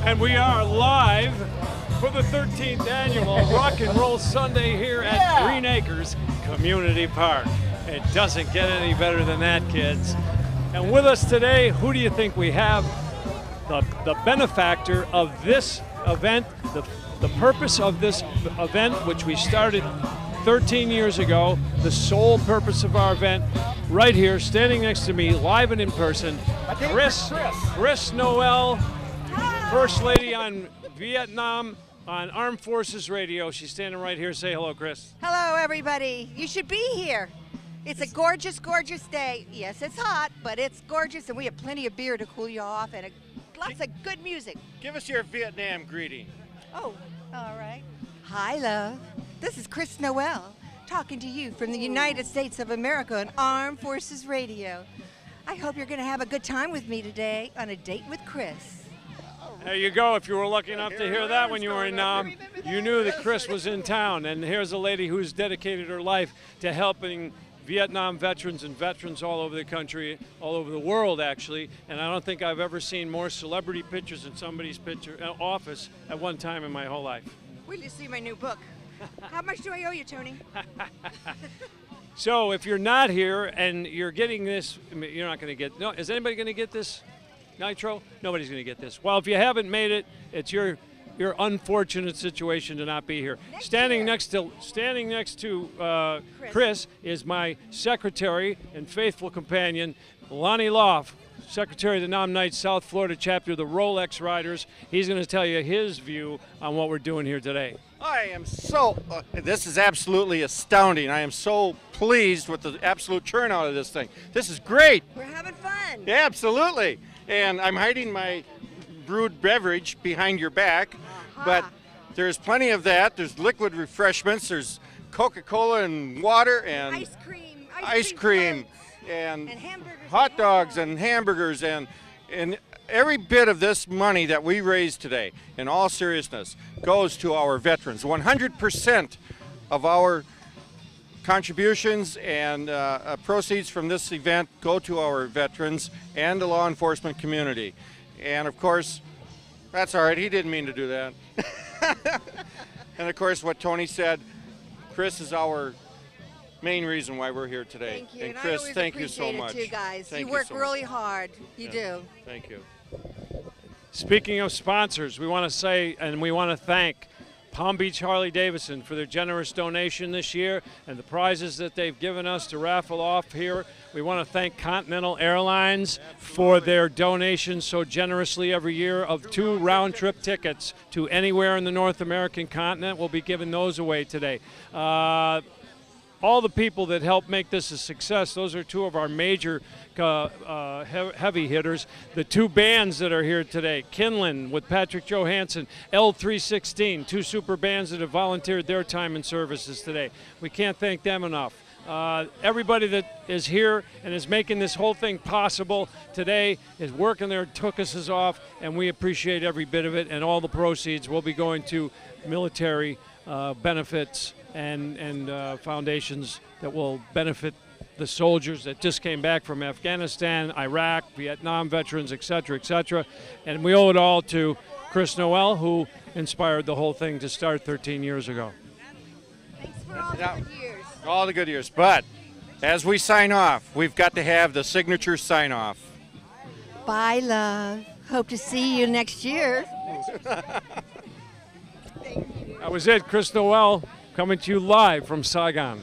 And we are live for the 13th annual Rock and Roll Sunday here at Greenacres Community Park. It doesn't get any better than that, kids. And with us today, who do you think we have? The benefactor of this event, the purpose of this event, which we started 13 years ago, the sole purpose of our event, right here, standing next to me, live and in person, Chris Noel, First Lady on Vietnam on Armed Forces Radio. She's standing right here. Say hello, Chris. Hello, everybody. You should be here. It's a gorgeous, gorgeous day. Yes, it's hot, but it's gorgeous, and we have plenty of beer to cool you off and lots of good music. Give us your Vietnam greeting. Oh, all right. Hi, love. This is Chris Noel talking to you from the United States of America on Armed Forces Radio. I hope you're going to have a good time with me today on A Date with Chris. There you go. If you were lucky enough to hear that when you were in Nam, you knew that Chris was in town. And here's a lady who's dedicated her life to helping Vietnam veterans and veterans all over the country, all over the world, actually. And I don't think I've ever seen more celebrity pictures in somebody's office at one time in my whole life. Wait till you see my new book. How much do I owe you, Tony? So if you're not here and you're getting this, you're not going to get, no, is anybody going to get this Nitro? Nobody's going to get this. Well, if you haven't made it, it's your unfortunate situation to not be here. Standing next to Chris is my secretary and faithful companion, Lonnie Loff, Secretary of the Nam Knights South Florida chapter of the Rolex Riders. He's going to tell you his view on what we're doing here today. I am so, this is absolutely astounding. I am so pleased with the absolute turnout of this thing. This is great. We're having fun. Yeah, absolutely. And I'm hiding my brewed beverage behind your back, but there's plenty of that. There's liquid refreshments. There's Coca-Cola and water and ice cream and hot dogs and hamburgers and every bit of this money that we raised today, in all seriousness, goes to our veterans. 100% of our contributions and proceeds from this event go to our veterans and the law enforcement community. And of course, that's all right, he didn't mean to do that. And of course, what Tony said, Chris is our main reason why we're here today. Thank you. And Chris, thank you so much. Too, guys. Thank you work so really hard. You do. Thank you. Speaking of sponsors, we want to say and we want to thank Palm Beach Harley-Davidson for their generous donation this year and the prizes that they've given us to raffle off here. We want to thank Continental Airlines for their donation so generously every year of 2 round-trip tickets to anywhere in the North American continent. We'll be giving those away today. All the people that helped make this a success, those are 2 of our major heavy hitters. The 2 bands that are here today, Kinlan with Patrick Johansson, L316, 2 super bands that have volunteered their time and services today. We can't thank them enough. Everybody that is here and is making this whole thing possible today is working their tuchuses off, and we appreciate every bit of it, and all the proceeds will be going to military benefits and foundations that will benefit the soldiers that just came back from Afghanistan, Iraq, Vietnam veterans, et cetera, and we owe it all to Chris Noel, who inspired the whole thing to start 13 years ago. Thanks for all the good years. All the good years. But as we sign off, we've got to have the signature sign off. Bye, love. Hope to see you next year. That was it, Chris Noel, coming to you live from Saigon.